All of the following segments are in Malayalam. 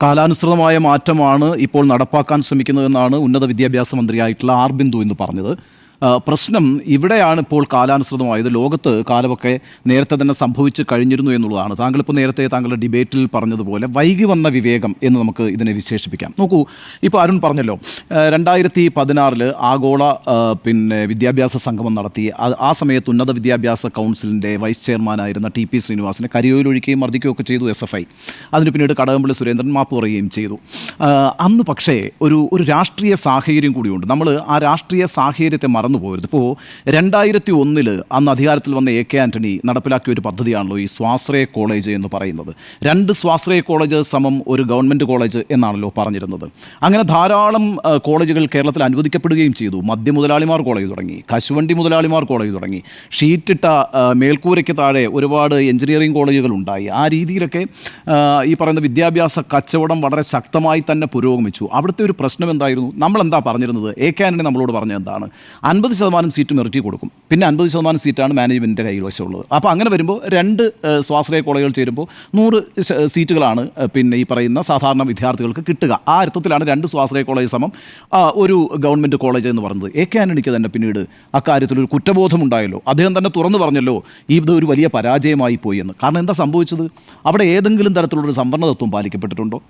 കാലാനുസൃതമായ മാറ്റമാണ് ഇപ്പോൾ നടപ്പാക്കാൻ ശ്രമിക്കുന്നതെന്നാണ് ഉന്നത വിദ്യാഭ്യാസ മന്ത്രിയായിട്ടുള്ള ആർ ബിന്ദു എന്ന് പറഞ്ഞത്. പ്രശ്നം ഇവിടെയാണ് ഇപ്പോൾ കാലാനുസൃതമായത്. ലോകത്ത് കാലമൊക്കെ നേരത്തെ തന്നെ സംഭവിച്ച് കഴിഞ്ഞിരുന്നു എന്നുള്ളതാണ്. താങ്കളിപ്പോൾ നേരത്തെ താങ്കളുടെ ഡിബേറ്റിൽ പറഞ്ഞതുപോലെ വൈകി വന്ന വിവേകം എന്ന് നമുക്ക് ഇതിനെ വിശേഷിപ്പിക്കാം. നോക്കൂ, ഇപ്പോൾ അരുൺ പറഞ്ഞല്ലോ 2016 ആഗോള വിദ്യാഭ്യാസ സംഗമം നടത്തി. ആ സമയത്ത് ഉന്നത വിദ്യാഭ്യാസ കൗൺസിലിൻ്റെ വൈസ് ചെയർമാനായിരുന്ന ടി.പി. ശ്രീനിവാസനെ കരിയോയിലൊഴിക്കുകയും മർദ്ദിക്കുകയൊക്കെ ചെയ്തു SFI. അതിന് പിന്നീട് കടകംപള്ളി സുരേന്ദ്രൻ മാപ്പ് പറയുകയും ചെയ്തു. അന്ന് പക്ഷേ ഒരു രാഷ്ട്രീയ സാഹചര്യം കൂടിയുണ്ട്. നമ്മൾ ആ രാഷ്ട്രീയ സാഹചര്യത്തെ മറന്നു പോകരുത്. ഇപ്പോൾ 2001 അന്ന് അധികാരത്തിൽ വന്ന AK ആൻ്റണി നടപ്പിലാക്കിയ ഒരു പദ്ധതിയാണല്ലോ ഈ സ്വാശ്രയ കോളേജ് എന്ന് പറയുന്നത്. 2 സ്വാശ്രയ കോളേജ് സമം ഒരു ഗവൺമെൻറ് കോളേജ് എന്നാണല്ലോ പറഞ്ഞിരുന്നത്. അങ്ങനെ ധാരാളം കോളേജുകൾ കേരളത്തിൽ അനുവദിക്കപ്പെടുകയും ചെയ്തു. മദ്യമുതലാളിമാർ കോളേജ് തുടങ്ങി, കശുവണ്ടി മുതലാളിമാർ കോളേജ് തുടങ്ങി, ഷീറ്റിട്ട മേൽക്കൂരയ്ക്ക് താഴെ ഒരുപാട് എഞ്ചിനീയറിംഗ് കോളേജുകൾ ഉണ്ടായി. ആ രീതിയിലൊക്കെ ഈ പറയുന്ന വിദ്യാഭ്യാസ കച്ചവടം വളരെ ശക്തമായി തന്നെ പുരോഗമിച്ചു. അവിടുത്തെ ഒരു പ്രശ്നം എന്തായിരുന്നു? നമ്മളെന്താ പറഞ്ഞിരുന്നത്? AK ആൻ്റണി നമ്മളോട് പറഞ്ഞത് എന്താണ്? 50% സീറ്റ് മെറിറ്റി കൊടുക്കും, പിന്നെ 50% സീറ്റാണ് മാനേജ്മെൻറ്റിൻ്റെ കൈവശമുള്ളത്. അപ്പോൾ അങ്ങനെ വരുമ്പോൾ 2 സ്വാശ്രയ കോളേജുകൾ ചേരുമ്പോൾ 100 സീറ്റുകളാണ് പിന്നെ ഈ പറയുന്ന സാധാരണ വിദ്യാർത്ഥികൾക്ക് കിട്ടുക. ആ അർത്ഥത്തിലാണ് 2 സ്വാശ്രയ കോളേജ് സമം ഒരു ഗവൺമെൻറ് കോളേജ് എന്ന് പറയുന്നത്. AK ആൻ്റണിക്ക് തന്നെ പിന്നീട് അക്കാര്യത്തിലൊരു കുറ്റബോധമുണ്ടായല്ലോ. അദ്ദേഹം തന്നെ തുറന്നു പറഞ്ഞല്ലോ ഇത് ഒരു വലിയ പരാജയമായി പോയി എന്ന്. കാരണം എന്താ സംഭവിച്ചത്? അവിടെ ഏതെങ്കിലും തരത്തിലുള്ളൊരു സംവരണ തത്വം പാലിക്കപ്പെട്ടിട്ടുണ്ടോ?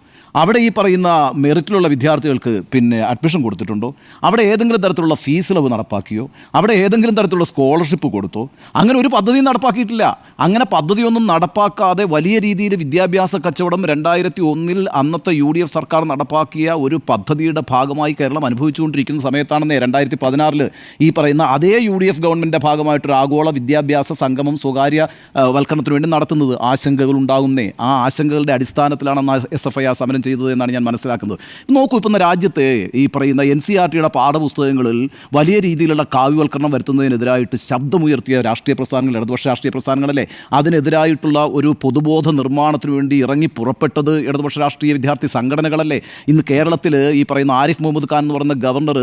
അവിടെ ഈ പറയുന്ന മെറിറ്റിലുള്ള വിദ്യാർത്ഥികൾക്ക് പിന്നെ അഡ്മിഷൻ കൊടുത്തിട്ടുണ്ടോ? അവിടെ ഏതെങ്കിലും തരത്തിലുള്ള ഫീസ് ഇളവ് നടപ്പാക്കിയോ? അവിടെ ഏതെങ്കിലും തരത്തിലുള്ള സ്കോളർഷിപ്പ് കൊടുത്തോ? അങ്ങനെ ഒരു പദ്ധതിയും നടപ്പാക്കിയിട്ടില്ല. അങ്ങനെ പദ്ധതിയൊന്നും നടപ്പാക്കാതെ വലിയ രീതിയിൽ വിദ്യാഭ്യാസ കച്ചവടം 2001 അന്നത്തെ UDF സർക്കാർ നടപ്പാക്കിയ ഒരു പദ്ധതിയുടെ ഭാഗമായി കേരളം അനുഭവിച്ചുകൊണ്ടിരിക്കുന്ന സമയത്താണെന്നേ 2016 ഈ പറയുന്ന അതേ UDF ഗവൺമെൻറ്റിൻ്റെ ഭാഗമായിട്ടൊരു ആഗോള വിദ്യാഭ്യാസ സംഗമം സ്വകാര്യ വൽക്കരണത്തിന് വേണ്ടി നടത്തുന്നത്. ആശങ്കകൾ ഉണ്ടാകുന്നേ. ആ ആശങ്കകളുടെ അടിസ്ഥാനത്തിലാണ് SFI ആ സമരം ചെയ്തത് എന്നാണ് ഞാൻ മനസ്സിലാക്കുന്നത്. നോക്കൂ, ഇപ്പം രാജ്യത്തെ ഈ പറയുന്ന NCERTയുടെ പാഠപുസ്തകങ്ങളിൽ വലിയ രീതിയിലുള്ള കാവ്യവൽക്കരണം വരുത്തുന്നതിനെതിരായിട്ട് ശബ്ദമുയർത്തിയ രാഷ്ട്രീയ പ്രസ്ഥാനങ്ങൾ, ഇടതുപക്ഷ രാഷ്ട്രീയ പ്രസ്ഥാനങ്ങളല്ലേ? അതിനെതിരായിട്ടുള്ള ഒരു പൊതുബോധ നിർമ്മാണത്തിന് വേണ്ടി ഇറങ്ങി പുറപ്പെട്ടത് ഇടതുപക്ഷ രാഷ്ട്രീയ വിദ്യാർത്ഥി സംഘടനകളല്ലേ? ഇന്ന് കേരളത്തിൽ ഈ പറയുന്ന ആരിഫ് മുഹമ്മദ് ഖാൻ എന്ന് പറയുന്ന ഗവർണർ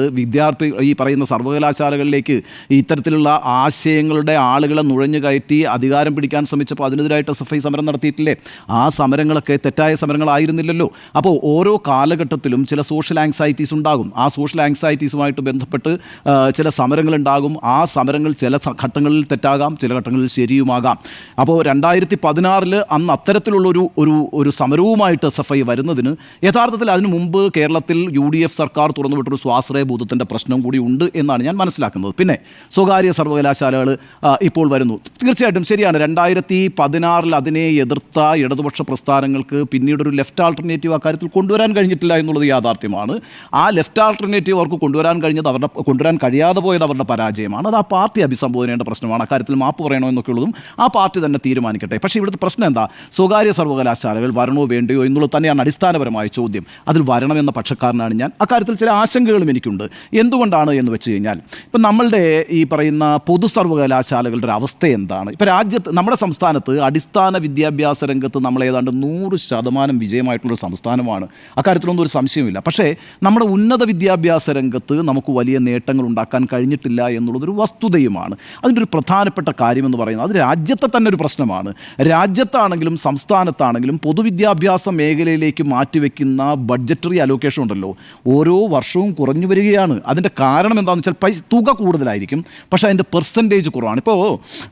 ഈ പറയുന്ന സർവകലാശാലകളിലേക്ക് ഇത്തരത്തിലുള്ള ആശയങ്ങളുടെ ആളുകളെ നുഴഞ്ഞു കയറ്റി അധികാരം പിടിക്കാൻ ശ്രമിച്ചപ്പോൾ അതിനെതിരായിട്ട് SFI സമരം നടത്തിയിട്ടില്ലേ? ആ സമരങ്ങളൊക്കെ തെറ്റായ സമരങ്ങളായിരുന്നില്ലല്ലോ. അപ്പോൾ ഓരോ കാലഘട്ടത്തിലും ചില സോഷ്യൽ ആങ്സൈറ്റീസ് ഉണ്ടാകും. ആ സോഷ്യൽ ആങ്സൈറ്റീസുമായിട്ട് ബന്ധപ്പെട്ട് ചില സമരങ്ങളുണ്ടാകും. ആ സമരങ്ങൾ ചില ഘട്ടങ്ങളിൽ തെറ്റാകാം, ചില ഘട്ടങ്ങളിൽ ശരിയുമാകാം. അപ്പോൾ 2016 അന്ന് അത്തരത്തിലുള്ളൊരു സമരവുമായിട്ട് SFI വരുന്നതിന് യഥാർത്ഥത്തിൽ അതിനു മുമ്പ് കേരളത്തിൽ UDF സർക്കാർ തുറന്നുവിട്ടൊരു സ്വാശ്രയ ഭൂതത്തിൻ്റെ പ്രശ്നം കൂടി ഉണ്ട് എന്നാണ് ഞാൻ മനസ്സിലാക്കുന്നത്. പിന്നെ സ്വകാര്യ സർവകലാശാലകൾ ഇപ്പോൾ വരുന്നു. തീർച്ചയായിട്ടും ശരിയാണ്. 2016 അതിനെ എതിർത്ത ഇടതുപക്ഷ പ്രസ്ഥാനങ്ങൾക്ക് പിന്നീടൊരു ലെഫ്റ്റ് ആൾട്ടർനേറ്റീവ് അക്കാര്യത്തിൽ കൊണ്ടുവരാൻ കഴിഞ്ഞിട്ടില്ല എന്നുള്ളത് യാഥാർത്ഥ്യമാണ്. ആ ലെഫ്റ്റ് ആൾട്ടർനേറ്റീവ് അവർക്ക് കൊണ്ടുവരാൻ കഴിയാതെ പോയത് അവരുടെ പരാജയമാണ്. അത് ആ പാർട്ടി അഭിസംബോധന ചെയ്യേണ്ട പ്രശ്നമാണ്. അക്കാര്യത്തിൽ മാപ്പ് പറയണോ എന്നൊക്കെയുള്ളതും ആ പാർട്ടി തന്നെ തീരുമാനിക്കട്ടെ. പക്ഷേ ഇവിടുത്തെ പ്രശ്നം എന്താ? സ്വകാര്യ സർവകലാശാലകൾ വരണോ വേണ്ടയോ എന്നുള്ളത് തന്നെയാണ് അടിസ്ഥാനപരമായ ചോദ്യം. അതിൽ വരണമെന്ന പക്ഷക്കാരനാണ് ഞാൻ. അക്കാര്യത്തിൽ ചില ആശങ്കകളും എനിക്കുണ്ട്. എന്തുകൊണ്ടാണ് എന്ന് വെച്ച് കഴിഞ്ഞാൽ ഇപ്പം നമ്മളുടെ ഈ പറയുന്ന പൊതു സർവകലാശാലകളുടെ ഒരു അവസ്ഥ എന്താണ്? ഇപ്പം നമ്മുടെ സംസ്ഥാനത്ത് അടിസ്ഥാന വിദ്യാഭ്യാസ രംഗത്ത് നമ്മൾ ഏതാണ്ട് 100% വിജയമായിട്ടുള്ളൊരു സംസ്ഥാനമാണ്. അക്കാര്യത്തിലൊന്നും ഒരു സംശയമില്ല. പക്ഷേ നമ്മുടെ ഉന്നത വിദ്യാഭ്യാസ രംഗത്ത് നമുക്ക് വലിയ നേട്ടങ്ങൾ ഉണ്ടാക്കാൻ കഴിഞ്ഞിട്ടില്ല എന്നുള്ളതൊരു വസ്തുതയുമാണ്. അതിൻ്റെ ഒരു പ്രധാനപ്പെട്ട കാര്യമെന്ന് പറയുന്നത് അത് രാജ്യത്തെ തന്നെ ഒരു പ്രശ്നമാണ്. രാജ്യത്താണെങ്കിലും സംസ്ഥാനത്താണെങ്കിലും പൊതുവിദ്യാഭ്യാസ മേഖലയിലേക്ക് മാറ്റിവെക്കുന്ന ബഡ്ജറ്ററി അലോക്കേഷൻ ഉണ്ടല്ലോ, ഓരോ വർഷവും കുറഞ്ഞു വരികയാണ്. അതിൻ്റെ കാരണം എന്താണെന്ന് വെച്ചാൽ തുക കൂടുതലായിരിക്കും, പക്ഷേ അതിൻ്റെ പെർസെൻറ്റേജ് കുറവാണ്. ഇപ്പോൾ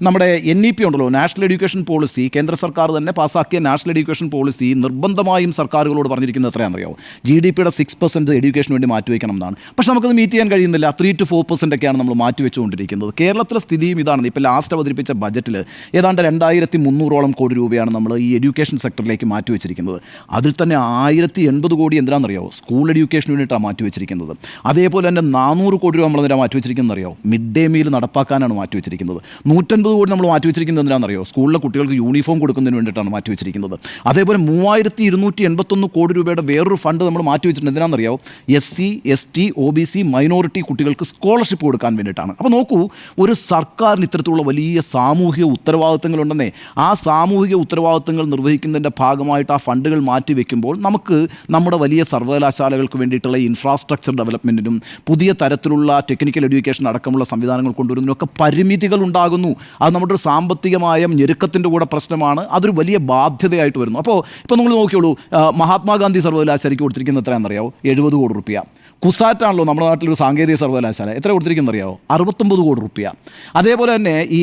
നമ്മുടെ NEP ഉണ്ടല്ലോ, നാഷണൽ എഡ്യൂക്കേഷൻ പോളിസി, കേന്ദ്ര സർക്കാർ തന്നെ പാസ്സാക്കിയ നാഷണൽ എഡ്യൂക്കേഷൻ പോളിസി നിർബന്ധമായും സർക്കാരുകളോട് പറഞ്ഞിരിക്കുന്നത് എത്രയാണെന്നറിയോ? GDPയുടെ 6% എഡ്യൂക്കേഷന് വേണ്ടി മാറ്റിവെക്കണം എന്നാണ്. പക്ഷേ നമുക്കത് മീറ്റ് ചെയ്യാൻ കഴിയുന്നില്ല. 3 to 4% ഒക്കെയാണ് നമ്മൾ മാറ്റിവെച്ചുകൊണ്ടിരിക്കുന്നത്. കേരളത്തിലെ സ്ഥിതിയും ഇതാണ്. ഇപ്പോൾ ലാസ്റ്റ് അവതരിപ്പിച്ച ബജറ്റിൽ ഏതാണ്ട് 2300 കോടി രൂപയാണ് നമ്മൾ ഈ എഡ്യൂക്കേഷൻ സെക്ടറിലേക്ക് മാറ്റിവെച്ചിരിക്കുന്നത്. അതിൽ തന്നെ 1080 കോടി എന്തിനാണെന്നറിയോ? സ്കൂൾ എഡ്യൂക്കേഷന് വേണ്ടിയിട്ടാണ് മാറ്റിവെച്ചിരിക്കുന്നത്. അതേപോലെ തന്നെ 400 കോടി രൂപ നമ്മൾ എന്തിനാണ് മാറ്റിവെച്ചിരിക്കുന്നത് അറിയോ? മിഡ് ഡേ മീൽ നടപ്പാക്കാനാണ് മാറ്റിവെച്ചിരിക്കുന്നത്. 150 കോടി നമ്മൾ മാറ്റിവെച്ചിരിക്കുന്നത് എന്തിനാണെന്നറിയോ? സ്കൂളിലെ കുട്ടികൾക്ക് യൂണിഫോം കൊടുക്കുന്നതിന് വേണ്ടിയിട്ടാണ് മാറ്റിവെച്ചിരിക്കുന്നത്. അതേപോലെ 3281 കോടി രൂപയുടെ വേറൊരു ഫണ്ട് നമ്മൾ മാറ്റിവെച്ചിട്ടുണ്ട്. എന്തിനാണെന്നറിയോ? SC, ST, OBC, മൈനോറിറ്റി കുട്ടികൾക്ക് സ്കോളർഷിപ്പ് സ്കോളർഷിപ്പ് കൊടുക്കാൻ വേണ്ടിയിട്ടാണ്. അപ്പോൾ നോക്കൂ, ഒരു സർക്കാരിന് ഇത്തരത്തിലുള്ള വലിയ സാമൂഹിക ഉത്തരവാദിത്തങ്ങളുണ്ടെന്നേ. ആ സാമൂഹിക ഉത്തരവാദിത്തങ്ങൾ നിർവഹിക്കുന്നതിൻ്റെ ഭാഗമായിട്ട് ആ ഫണ്ടുകൾ മാറ്റിവെക്കുമ്പോൾ നമുക്ക് നമ്മുടെ വലിയ സർവകലാശാലകൾക്ക് വേണ്ടിയിട്ടുള്ള ഇൻഫ്രാസ്ട്രക്ചർ ഡെവലപ്മെൻറ്റിനും പുതിയ തരത്തിലുള്ള ടെക്നിക്കൽ എഡ്യൂക്കേഷൻ അടക്കമുള്ള സംവിധാനങ്ങൾ കൊണ്ടുവരുന്നതിനൊക്കെ പരിമിതികൾ ഉണ്ടാകുന്നു. അത് നമ്മുടെ ഒരു സാമ്പത്തികമായ ഞെരുക്കത്തിൻ്റെ കൂടെ പ്രശ്നമാണ്. അതൊരു വലിയ ബാധ്യതയായിട്ട് വരുന്നു. അപ്പോൾ ഇപ്പോൾ നിങ്ങൾ നോക്കിയോളൂ, മഹാത്മാഗാന്ധി സർവകലാശാലയ്ക്ക് കൊടുത്തിരിക്കുന്നത് എത്രയാണെന്നറിയാമോ? 70 കോടി രൂപ. കുസാറ്റാണല്ലോ നമ്മുടെ നാട്ടിലൊരു സാങ്കേതിക സർവകലാശാല, എത്ര കൊടുത്തിരിക്കുന്നത് അറിയാമോ? 69 കോടി രൂപ. അതേപോലെ തന്നെ ഈ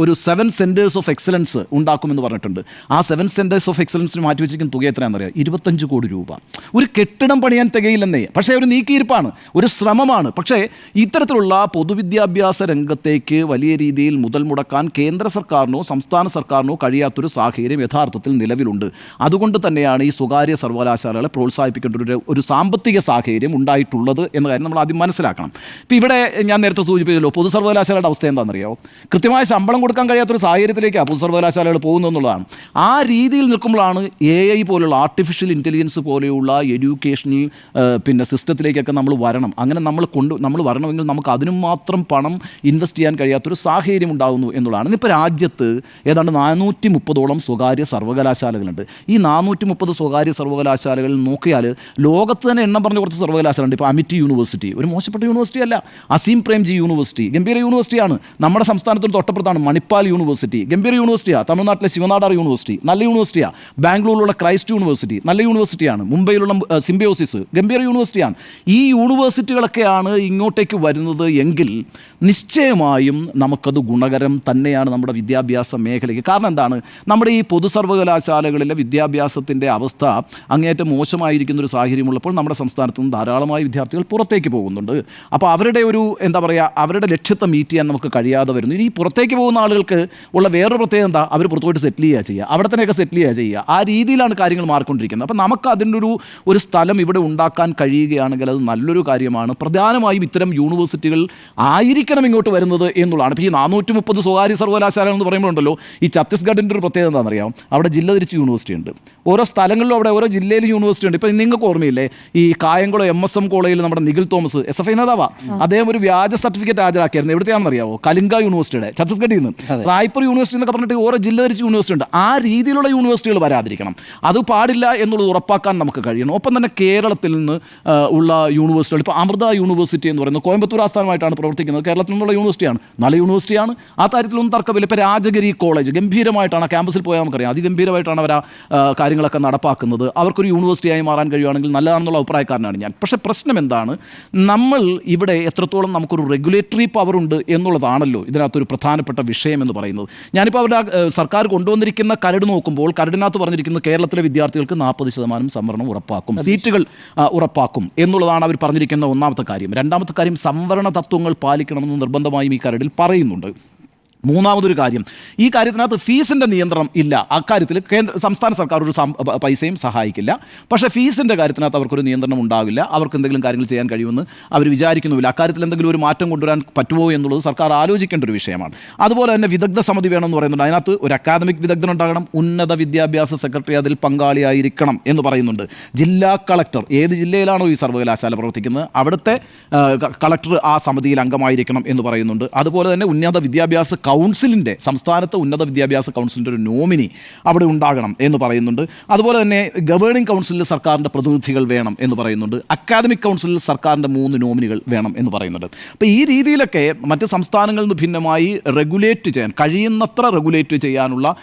ഒരു 7 സെൻറ്റേഴ്സ് ഓഫ് എക്സലൻസ് ഉണ്ടാക്കുമെന്ന് പറഞ്ഞിട്ടുണ്ട്. ആ 7 സെൻറ്റേഴ്സ് ഓഫ് എക്സലൻസിന് മാറ്റി വെച്ചിരിക്കുന്ന തുക എത്രയാണെന്നറിയാം? 25 കോടി രൂപ. ഒരു കെട്ടിടം പണിയാൻ തികയില്ലെന്നേ. പക്ഷേ ഒരു നീക്കിയിരിപ്പാണ്, ഒരു ശ്രമമാണ്. പക്ഷേ ഇത്തരത്തിലുള്ള പൊതുവിദ്യാഭ്യാസ രംഗത്തേക്ക് വലിയ രീതിയിൽ മുതൽ മുടക്കാൻ കേന്ദ്ര സർക്കാരിനോ സംസ്ഥാന സർക്കാരിനോ കഴിയാത്തൊരു സാഹചര്യം യഥാർത്ഥത്തിൽ നിലവിലുണ്ട്. അതുകൊണ്ട് തന്നെയാണ് ഈ സ്വകാര്യ സർവകലാശാലകളെ പ്രോത്സാഹിപ്പിക്കേണ്ട ഒരു സാമ്പത്തിക സാഹചര്യം ഉണ്ടായിട്ടുള്ളത് എന്ന കാര്യം നമ്മൾ ആദ്യം മനസ്സിലാക്കണം. ഇപ്പോൾ ഇവിടെ ഞാൻ നേരത്തെ സൂചിപ്പിച്ചല്ലോ, പൊതു സർവകലാശാലയുടെ അവസ്ഥ എന്താണെന്നറിയാമോ? കൃത്യമായ ശമ്പളം കൊടുക്കാൻ കഴിയാത്തൊരു സാഹചര്യത്തിലേക്കാണ് പൊതു സർവകലാശാലകൾ പോകുന്നതെന്നുള്ളതാണ്. ആ രീതിയിൽ നിൽക്കുമ്പോഴാണ് AI പോലുള്ള ആർട്ടിഫിഷ്യൽ ഇൻ്റലിജൻസ് പോലെയുള്ള എഡ്യൂക്കേഷണൽ സിസ്റ്റത്തിലേക്കൊക്കെ നമ്മൾ വരണം. അങ്ങനെ നമ്മൾ വരണമെങ്കിൽ നമുക്ക് അതിനും മാത്രം പണം ഇൻവെസ്റ്റ് ചെയ്യാൻ കഴിയാത്തൊരു സാഹചര്യം ഉണ്ടാകുന്നു എന്നുള്ളതാണ്. ഇന്നിപ്പോൾ രാജ്യത്ത് ഏതാണ്ട് 430ഓളം സ്വകാര്യ സർവകലാശാലകളുണ്ട്. ഈ 430 സ്വകാര്യ സർവകലാശാലകൾ നോക്കിയാൽ ലോകത്ത് തന്നെ എണ്ണം പറഞ്ഞ കുറച്ച് സർവകലാശാലയുണ്ട്. ഇപ്പോൾ അമിറ്റി യൂണിവേഴ്സിറ്റി ഒരു മോശപ്പെട്ട യൂണിവേഴ്സിറ്റി അല്ല. അസീം പ്രേംജി യൂണിവേഴ്സിറ്റി ഗംഭീര യൂണിവേഴ്സിറ്റിയാണ്. നമ്മുടെ സംസ്ഥാനത്തിന് തൊട്ടപ്പുറത്താണ് മണിപ്പാൽ യൂണിവേഴ്സിറ്റി, ഗംഭീര യൂണിവേഴ്സിറ്റിയാണ്. തമിഴ്നാട്ടിലെ ശിവനാടാർ യൂണിവേഴ്സിറ്റി നല്ല യൂണിവേഴ്സിറ്റിയാണ്. ബാംഗ്ലൂരിലുള്ള ക്രൈസ്റ്റ് യൂണിവേഴ്സിറ്റി നല്ല യൂണിവേഴ്സിറ്റിയാണ്. മുംബൈയിലുള്ള സിംബയോസിസ് ഗംഭീര യൂണിവേഴ്സിറ്റിയാണ്. ഈ യൂണിവേഴ്സിറ്റികളൊക്കെയാണ് ഇങ്ങോട്ടേക്ക് വരുന്നത് എങ്കിൽ നിശ്ചയമായും നമുക്കത് ഗുണകരം തന്നെയാണ് നമ്മുടെ വിദ്യാഭ്യാസ മേഖലയ്ക്ക്. കാരണം എന്താണ്, നമ്മുടെ ഈ പൊതു സർവകലാശാലകളിലെ വിദ്യാഭ്യാസത്തിൻ്റെ അവസ്ഥ അങ്ങേയറ്റം മോശമായിരിക്കുന്നൊരു സാഹചര്യമുള്ളപ്പോൾ നമ്മുടെ സംസ്ഥാനത്ത് നിന്ന് ധാരാളമായി വിദ്യാർത്ഥികൾ പുറത്തേക്ക് പോകുന്നുണ്ട്. അപ്പോൾ അവരുടെ അവരുടെ ലക്ഷ്യത്തെ മീറ്റ് ചെയ്യാൻ നമുക്ക് കഴിയാതെ വരുന്നു. ഇനി പുറത്തേക്ക് പോകുന്ന ആളുകൾക്ക് ഉള്ള വേറൊരു പ്രത്യേകത എന്താ, അവർ പുറത്തുപോയിട്ട് സെറ്റിൽ ചെയ്യുക, അവിടെ തന്നെയൊക്കെ സെറ്റിൽ ചെയ്യുക. ആ രീതിയിലാണ് കാര്യങ്ങൾ മാറിക്കൊണ്ടിരിക്കുന്നത്. അപ്പോൾ നമുക്ക് അതിൻ്റെ ഒരു സ്ഥലം ഇവിടെ ഉണ്ടാക്കാൻ കഴിയുകയാണെങ്കിൽ അത് നല്ലൊരു കാര്യമാണ്. പ്രധാനമായും ഇത്തരം യൂണിവേഴ്സിറ്റികൾ ആയിരിക്കണം ഇങ്ങോട്ട് വരുന്നത് എന്നുള്ളതാണ്. ഇപ്പോൾ ഈ 430 സ്വകാര്യ സർവകലാശാലകൾ എന്ന് പറയുമ്പോഴുണ്ടല്ലോ, ഈ ഛത്തീസ്ഗഡിൻ്റെ ഒരു പ്രത്യേകത എന്താണെന്നറിയാം? അവിടെ ജില്ല തിരിച്ച് യൂണിവേഴ്സിറ്റി ഉണ്ട്. ഓരോ സ്ഥലങ്ങളിലും അവിടെ ഓരോ ജില്ലയിൽ യൂണിവേഴ്സിറ്റി ഉണ്ട്. ഇപ്പോൾ നിങ്ങൾക്ക് ഓർമ്മയില്ലേ, ഈ കായംകുളം MSM കോളേജിൽ നമ്മുടെ നിഖിൽ തോമസ് SFI നേതാവാ, അദ്ദേഹം ഒരു വ്യാജ സർട്ടിഫിക്കറ്റ് ഹാജരാക്കിയായിരുന്നു. എവിടെയാണെന്ന് അറിയാമോ? കലിംഗ യൂണിവേഴ്സിറ്റിയുടെ, ഛത്തീസ്ഗഡിൽ നിന്ന്. റായ്പൂർ യൂണിവേഴ്സിറ്റി എന്നൊക്കെ പറഞ്ഞിട്ട് ഓരോ ജില്ല തിരിച്ച് യൂണിവേഴ്സിറ്റി ഉണ്ട്. ആ രീതിയിലുള്ള യൂണിവേഴ്സിറ്റികൾ വരാതിരിക്കണം, അത് പാടില്ല എന്നുള്ളത് ഉറപ്പാക്കാൻ നമുക്ക് കഴിയണം. ഒപ്പം തന്നെ കേരളത്തിൽ നിന്ന് ഉള്ള യൂണിവേഴ്സിറ്റികൾ, ഇപ്പോൾ അമൃത യൂണിവേഴ്സിറ്റി എന്ന് പറയുന്നത് കോയമ്പത്തൂർ ആസ്ഥാനമായിട്ടാണ് പ്രവർത്തിക്കുന്നത്. കേരളത്തിൽ നിന്നുള്ള യൂണിവേഴ്സിറ്റിയാണ്, നല്ല യൂണിവേഴ്സിറ്റിയാണ്. ആ കാര്യത്തിലൊന്നും തർക്കമില്ല. ഇപ്പോൾ രാജഗിരി കോളേജ് ഗംഭീരമായിട്ടാണ്, ക്യാമ്പസിൽ പോയാൽ നമുക്കറിയാം, അതിഗംഭീരമായിട്ടാണ് അവർ കാര്യങ്ങളൊക്കെ നടപ്പാക്കുന്നത്. അവർക്കൊരു യൂണിവേഴ്സിറ്റിയായി മാറാൻ കഴിയുകയാണെങ്കിൽ നല്ലതാണെന്നുള്ള അഭിപ്രായക്കാരനാണ് ഞാൻ. പക്ഷേ പ്രശ്നം എന്താണ്, നമ്മൾ ഇവിടെ എത്രത്തോളം നമുക്കൊരു റെഗുലേറ്ററി പവർ ഉണ്ട് എന്നുള്ളതാണല്ലോ ഇതിനകത്തൊരു പ്രധാനപ്പെട്ട വിഷയം എന്ന് പറയുന്നത്. ഞാനിപ്പോൾ അവരുടെ സർക്കാർ കൊണ്ടുവന്നിരിക്കുന്ന കരട് നോക്കുമ്പോൾ കരടിനകത്ത് പറഞ്ഞിരിക്കുന്നത് കേരളത്തിലെ വിദ്യാർത്ഥികൾക്ക് 40% സംവരണം ഉറപ്പാക്കും, സീറ്റുകൾ ഉറപ്പാക്കും എന്നുള്ളതാണ് അവർ പറഞ്ഞിരിക്കുന്ന ഒന്നാമത്തെ കാര്യം. രണ്ടാമത്തെ കാര്യം, സംവരണ തത്വങ്ങൾ പാലിക്കണമെന്ന് നിർബന്ധമായും ഈ കരടിൽ പറയുന്നുണ്ട്. മൂന്നാമതൊരു കാര്യം, ഈ കാര്യത്തിനകത്ത് ഫീസിൻ്റെ നിയന്ത്രണം ഇല്ല. അക്കാര്യത്തിൽ സംസ്ഥാന സർക്കാർ ഒരു പൈസയും സഹായിക്കില്ല. പക്ഷേ ഫീസിൻ്റെ കാര്യത്തിനകത്ത് അവർക്കൊരു നിയന്ത്രണം ഉണ്ടാകില്ല. അവർക്ക് എന്തെങ്കിലും കാര്യങ്ങൾ ചെയ്യാൻ കഴിയുമെന്ന് അവർ വിചാരിക്കുന്നുമില്ല. അക്കാര്യത്തിൽ എന്തെങ്കിലും ഒരു മാറ്റം കൊണ്ടുവരാൻ പറ്റുമോ എന്നുള്ളത് സർക്കാർ ആലോചിക്കേണ്ട ഒരു വിഷയമാണ്. അതുപോലെ തന്നെ വിദഗ്ധ സമിതി വേണമെന്ന് പറയുന്നുണ്ട്. അതിനകത്ത് ഒരു അക്കാദമിക് വിദഗ്ധൻ ഉണ്ടാകണം, ഉന്നത വിദ്യാഭ്യാസ സെക്രട്ടറി അതിൽ പങ്കാളിയായിരിക്കണം എന്ന് പറയുന്നുണ്ട്. ജില്ലാ കളക്ടർ, ഏത് ജില്ലയിലാണോ ഈ സർവകലാശാല പ്രവർത്തിക്കുന്നത് അവിടുത്തെ കളക്ടർ ആ സമിതിയിൽ അംഗമായിരിക്കണം എന്ന് പറയുന്നുണ്ട്. അതുപോലെ തന്നെ ഉന്നത വിദ്യാഭ്യാസ കൗൺസിലിൻ്റെ, സംസ്ഥാനത്ത് ഉന്നത വിദ്യാഭ്യാസ കൗൺസിലിൻ്റെ ഒരു നോമിനി അവിടെ ഉണ്ടാകണം എന്ന് പറയുന്നുണ്ട്. അതുപോലെ തന്നെ ഗവേണിംഗ് കൗൺസിലിൽ സർക്കാരിൻ്റെ പ്രതിനിധികൾ വേണം എന്ന് പറയുന്നുണ്ട്. അക്കാദമിക് കൗൺസിലിൽ സർക്കാരിൻ്റെ 3 നോമിനികൾ വേണം എന്ന് പറയുന്നുണ്ട്. അപ്പോൾ ഈ രീതിയിലൊക്കെ മറ്റ് സംസ്ഥാനങ്ങളിൽ നിന്ന് ഭിന്നമായി റെഗുലേറ്റ് ചെയ്യാൻ കഴിയുന്നത്ര റെഗുലേറ്റ് ചെയ്യാനുള്ള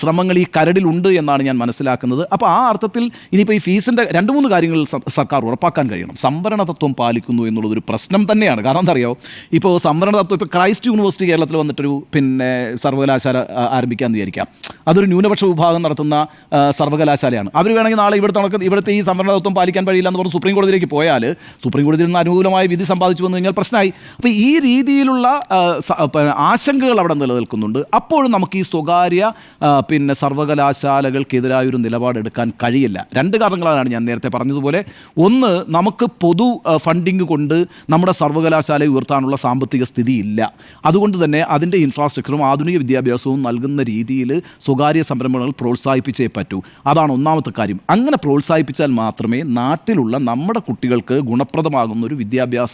ശ്രമങ്ങൾ ഈ കരടിലുണ്ട് എന്നാണ് ഞാൻ മനസ്സിലാക്കുന്നത്. അപ്പോൾ ആ അർത്ഥത്തിൽ ഇനിയിപ്പോൾ ഈ ഫീസിൻ്റെ 2-3 കാര്യങ്ങൾ സർക്കാർ ഉറപ്പാക്കാൻ കഴിയണം. സംവരണ തത്വം പാലിക്കുന്നു എന്നുള്ളതൊരു പ്രശ്നം തന്നെയാണ്. കാരണം എന്താ അറിയാമോ, ഇപ്പോൾ സംവരണ തത്വം, ഇപ്പോൾ ക്രൈസ്റ്റ് യൂണിവേഴ്സിറ്റി കേരളത്തിൽ വന്നിട്ടൊരു സർവകലാശാല ആരംഭിക്കാമെന്ന് വിചാരിക്കാം. അതൊരു ന്യൂനപക്ഷ വിഭാഗം നടത്തുന്ന സർവകലാശാലയാണ്. അവർ വേണമെങ്കിൽ നാളെ ഇവിടുത്തെ ഈ സംവരണ തത്വം പാലിക്കാൻ കഴിയില്ല എന്ന് പറഞ്ഞ് സുപ്രീം കോടതിയിലേക്ക് പോയാൽ സുപ്രീം കോടതിയിൽ നിന്ന് അനുകൂലമായ വിധി സമ്പാദിച്ചു വന്നു കഴിഞ്ഞാൽ പ്രശ്നമായി. അപ്പോൾ ഈ രീതിയിലുള്ള ആശങ്കകൾ അവിടെ നിലനിൽക്കുന്നുണ്ട്. അപ്പോഴും നമുക്ക് ഈ സ്വകാര്യ സർവകലാശാലകൾക്കെതിരായൊരു നിലപാടെടുക്കാൻ കഴിയില്ല. 2 കാരണങ്ങളാണ് ഞാൻ നേരത്തെ പറഞ്ഞതുപോലെ. ഒന്ന്, നമുക്ക് പൊതു ഫണ്ടിങ് കൊണ്ട് നമ്മുടെ സർവകലാശാലയെ ഉയർത്താനുള്ള സാമ്പത്തിക സ്ഥിതി ഇല്ല. അതുകൊണ്ട് തന്നെ അതിൻ്റെ ഇൻഫ്രാസ്ട്രക്ചറും ആധുനിക വിദ്യാഭ്യാസവും നൽകുന്ന രീതിയിൽ സ്വകാര്യ സംരംഭങ്ങൾ പ്രോത്സാഹിപ്പിച്ചേ പറ്റൂ. അതാണ് ഒന്നാമത്തെ കാര്യം. അങ്ങനെ പ്രോത്സാഹിപ്പിച്ചാൽ മാത്രമേ നാട്ടിലുള്ള നമ്മുടെ കുട്ടികൾക്ക് ഗുണപ്രദമാകുന്ന ഒരു വിദ്യാഭ്യാസ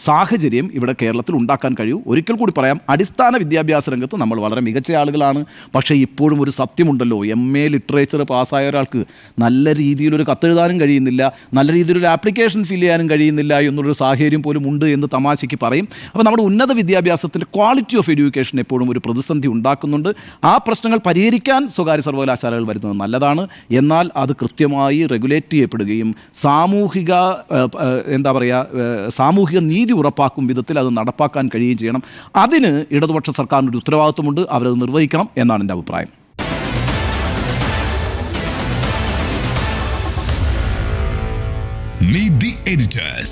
സാഹചര്യം ഇവിടെ കേരളത്തിൽ ഉണ്ടാക്കാൻ കഴിയൂ. ഒരിക്കൽ കൂടി പറയാം, അടിസ്ഥാന വിദ്യാഭ്യാസ രംഗത്ത് നമ്മൾ വളരെ മികച്ച ആളുകളാണ്. പക്ഷേ ഇപ്പോഴും ഒരു സത്യമുണ്ടല്ലോ, MA ലിറ്ററേച്ചർ പാസ്സായ ഒരാൾക്ക് നല്ല രീതിയിലൊരു കത്തെഴുതാനും കഴിയുന്നില്ല, നല്ല രീതിയിലൊരു ആപ്ലിക്കേഷൻ ഫിൽ ചെയ്യാനും കഴിയുന്നില്ല എന്നുള്ളൊരു സാഹചര്യം പോലും ഉണ്ട് എന്ന് തമാശയ്ക്ക് പറയും. അപ്പോൾ നമ്മുടെ ഉന്നത വിദ്യാഭ്യാസത്തിൻ്റെ ക്വാളിറ്റി ഓഫ് എഡ്യൂക്കേഷൻ എപ്പോഴും ഒരു പ്രതിസന്ധി ഉണ്ടാക്കുന്നുണ്ട്. ആ പ്രശ്നങ്ങൾ പരിഹരിക്കാൻ സ്വകാര്യ സർവകലാശാലകൾ വരുന്നത് നല്ലതാണ്. എന്നാൽ അത് കൃത്യമായി റെഗുലേറ്റ് ചെയ്യപ്പെടുകയും സാമൂഹിക നീതി ഉറപ്പാക്കും വിധത്തിൽ അത് നടപ്പാക്കാൻ കഴിയുകയും ചെയ്യണം. അതിന് ഇടതുപക്ഷ സർക്കാരിനൊരു ഉത്തരവാദിത്വമുണ്ട്. അവരത് നിർവഹിക്കണം എന്നാണ് എൻ്റെ അഭിപ്രായം. Meet the editors.